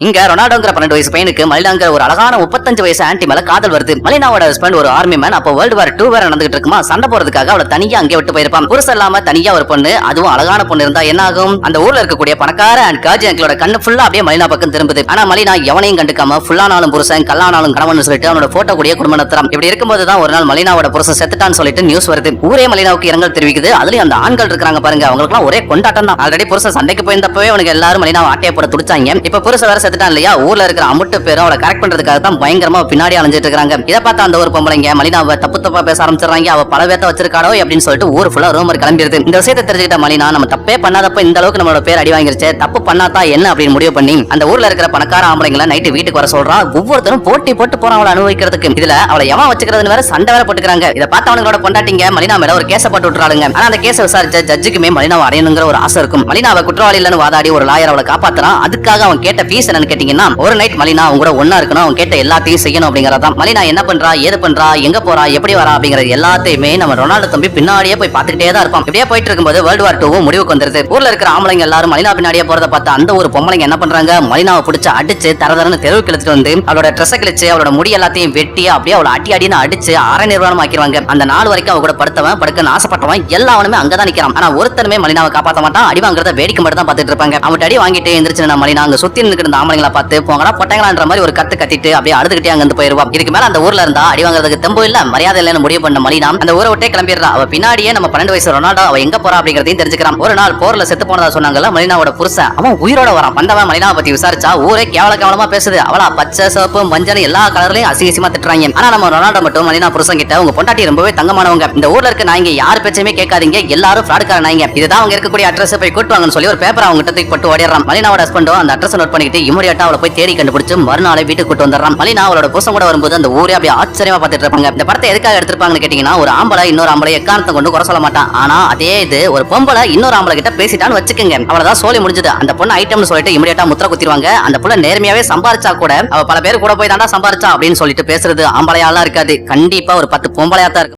இங்க ரொனால்டோங்கிற 12 வயசு பையனுக்கு மலினாங்கிற ஒரு அழகான 35 வயசு ஆன்டி மேல காதல் வருது. மலினாவோட ஹஸ்பண்ட் ஒரு ஆர்மி மேன். அப்போ வேர்ல்டு வார் 2 வேற நடந்துட்டு இருக்குமா, சண்டை போறதுக்காக அவளை தனியா அங்கே விட்டு போயிருப்பான். புருஷன் இல்லாம தனியா ஒரு பொண்ணு, அதுவும் அழகான பொண்ணு இருந்தா என்ன ஆகும்? அந்த ஊர்ல இருக்கக்கூடிய பணக்கார அண்ட் காஜி அங்கிளோட கண்ணு ஃபுல்லா அப்படியே மலினா பக்கம் திரும்புது. ஆனா மலினா எவனையும் கண்டுக்காம ஃபுல்லானாலும் புருஷன் கல்லானாலும் கணவன் சொல்லிட்டு அவனோட போட்டோ கூடிய குடும்பம் நடத்துறான். இப்படி இருக்கும்போது தான் ஒரு நாள் மலினாவோட புருஷன் செத்துட்டான்னு சொல்லிட்டு நியூஸ் வருது. ஊரே மலினாவுக்கு இரங்கல் தெரிவிக்குது. அதுலயும் அந்த ஆண்கள் இருக்காங்க பாருங்க, அவங்களுக்கு ஒரே கொண்டாட்டம் தான். ஆல்ரெடி புருஷன் சண்டைக்கு போயிருந்தப்பவே அவனுக்கு எல்லாரும் மலினாவை ஆட்டையை போட துடிச்சாங்க. இப்ப புருஷன் வேற செத்துட்டான் இல்லையா, ஊர்ல இருக்கிற அமுட்டு பேரும் அவளை கரெக்ட் பண்றதுக்காக தான் பயங்கரமா பின்னாடி அலைஞ்சிட்டு இருக்காங்க. இதை பார்த்தா அந்த ஒரு பொம்பளைங்க மலினாவை தப்பு தப்பா பேச ஆரம்பிச்சிடறாங்க. அவ பல வேத்த வச்சிருக்காளோ அப்படின்னு சொல்லிட்டு ஊர் ஃபுல்லா ரூமர் கிளம்பிடுது. இந்த விஷயத்தை தெரிஞ்சுக்கிட்ட மலினா, நம்ம தப்பே பண்ணாதப்ப இந்த அளவுக்கு நம்மளோட பேர் அடி வாங்கிருச்சு, தப்பு பண்ணாதா என்ன அப்படின்னு முடிவு பண்ணி அந்த ஊர்ல இருக்கிற பணக்கார ஆம்பளைங்களை நைட்டு வீட்டுக்கு வர சொல்றா. ஒவ்வொருத்தரும் போட்டி போட்டு போறான் அவளை அனுபவிக்கிறதுக்கு. இதுல அவளை எவன் வச்சுக்கிறதுன்னு வேற சண்டை வேற போட்டுக்கிறாங்க. இதை பார்த்து அவங்களோட பொண்டாட்டிங்க மலினா மேல ஒரு கேஸ போட்டு விட்டுறாளுங்க. ஆனா அந்த கேஸை விசாரிச்ச ஜட்ஜுக்குமே மலினாவை அடையணுங்கிற ஒரு ஆசை இருக்கும். மலினாவை குற்றவாளி இல்லன்னு வாதாடி ஒரு லாயர் அவளை காப்பாத்துறான். அதுக்காக அவன் கேட்ட ஃபீஸ் என்னன்னு கேட்டீங்கன்னா, ஒரு நைட் மலினா அவங்க கூட ஒன்னா இருக்கணும், அவங்க கேட்ட எல்லாத்தையும் செய்யணும் அப்படிங்கறதான். மலினா என்ன பண்றா, ஏது பண்றா, எங்க போறா, எப்படி வரா அப்படிங்கறது எல்லாத்தையுமே நம்ம ரொனால்டோ தம்பி பின்னாடியே போய் பார்த்துக்கிட்டே தான் இருப்பான். இப்படியே போயிட்டு இருக்கும்போது வேர்ல்டு வார் 2 முடிவுக்கு வந்துருது. ஊர்ல இருக்கிற ஆம்பளைங்க எல்லாரும் மலினா பின்னாடியே போறத பார்த்து அந்த ஒரு பொம்பளைங்க என்ன பண்றாங்க, மலினாவை பிடிச்சு அடிச்சு தரதரன்னு தெருவுக்கு இழுத்துட்டு வந்து அவளோட ட்ரெஸ் கிழிச்சு அவளோட முடி எல்லாத்தையும் வெட்டி அப்படியே அவளை அடி அடின்னு அடிச்சு அரை நிர்வாணம் ஆக்கிடுவாங்க. அந்த நாள் வரைக்கும் அவ கூட படுக்கன்னு ஆசைப்பட்டவன் எல்லாருமே அங்கதான் நிக்கிறான். ஆனா ஒருத்தனுமே மலினாவை காப்பாற்ற மாட்டான். அடி வாங்குறத வேடிக்கை மட்டும் தான் பார்த்துட்டு இருப்பாங்க. அவன் அடி வாங்கிட்டு எந்திரிச்சு மலினா அங்க சுத்தி நிற்கிற ஆம்பளைங்களை பார்த்து போங்கடா பொட்டைங்களான்ற மாதிரி ஒரு கத்து கத்திட்டு அப்படியே அழுதுகிட்டே அங்க போயிருவான். இதுக்கு மேல அந்த ஊர்ல இருந்தா அடி வாங்குறதுக்கு தெம்பு இல்ல, மரியாதை இல்லன்னு முடிவு பண்ண மலினா அந்த ஊரை விட்டே கிளம்பிடுறா. அவ பின்னாடியே நம்ம 12 வயசு ரொனால்டோ அவ எங்க போறா அப்படிங்கறதையும் தெரிஞ்சுக்கிறான். ஒரு நாள் போர்ல செத்து போனதா சொன்னாங்கல்ல மலினாவோட புருஷன், அவன் உயிரோட வரான். வந்தவன் மலினாவை பத்தி விசாரிச்சா ஊரே கேவலமா பேசுது. அவளா பச்சை சிவப்பு மஞ்சள் எல்லா கலர்லயும் அசிங்கமா திட்டுறாங்க. ஆனா நம்ம ரொனால்டோ மட்டும் மலினா புருஷன் கிட்ட, உங்க பொண்டாட்டி ரொம்பவே தங்கமானவங்க, இந்த ஊர்ல இருக்க நாய்ங்க யார் பேச்சையுமே கேட்காதீங்க, எல்லாரும் ஃப்ராடுக்கார நாய்ங்க, இதுதான் அவங்க இருக்கக்கூடிய அட்ரஸ், போய் கூட்டுவாங்கன்னு சொல்லி ஒரு பேப்பர் அவங்க கிட்ட தூக்கி போட்டு ஓடிடுறான். மலினாவோட ஹஸ்பண்டோ அந்த அட்ரஸ் நோட் பண்ணிட்டு இமிடியேட்டா அவளை போய் தேடி கண்டுபிடிச்சு மறுநாளே வீட்டுக்கு கூட்டு வந்துடுறான். மலினா அவளோட புருஷன் கூட வரும்போது அந்த ஊரே அப்படியே ஆச்சரியமா பார்த்துட்டு இருப்பாங்க. இந்த படத்தை எதுக்காக எடுத்திருப்பாங்கன்னு கேட்டீங்கன்னா, ஒரு ஆம்பளை இன்னொரு ஆம்பளை எக்காரணத்தை கொண்டு குறை சொல்ல மாட்டான். ஆனா அதே இது ஒரு பொம்பளை இன்னொரு ஆம்பளை கிட்ட பேசிட்டான்னு வச்சுக்கோங்க, அவ்வளவுதான் சோலி முடிஞ்சது. அந்த பொண்ணு ஐட்டம்னு சொல்லிட்டு இமிடியேட்டா முத்திர குத்திடுவாங்க. அந்த பொண்ணு நேர்மையாவே சம்பாரிச்சா கூட அவ பல பேர் கூட போய் தாண்டா சம்பாரிச்சா அப்படின்னு சொல்லிட்டு பேசுறது ஆம்பளையாலாம் இருக்காது, கண்டிப்பா ஒரு 10 பொம்பளையா தான் இருக்கும்.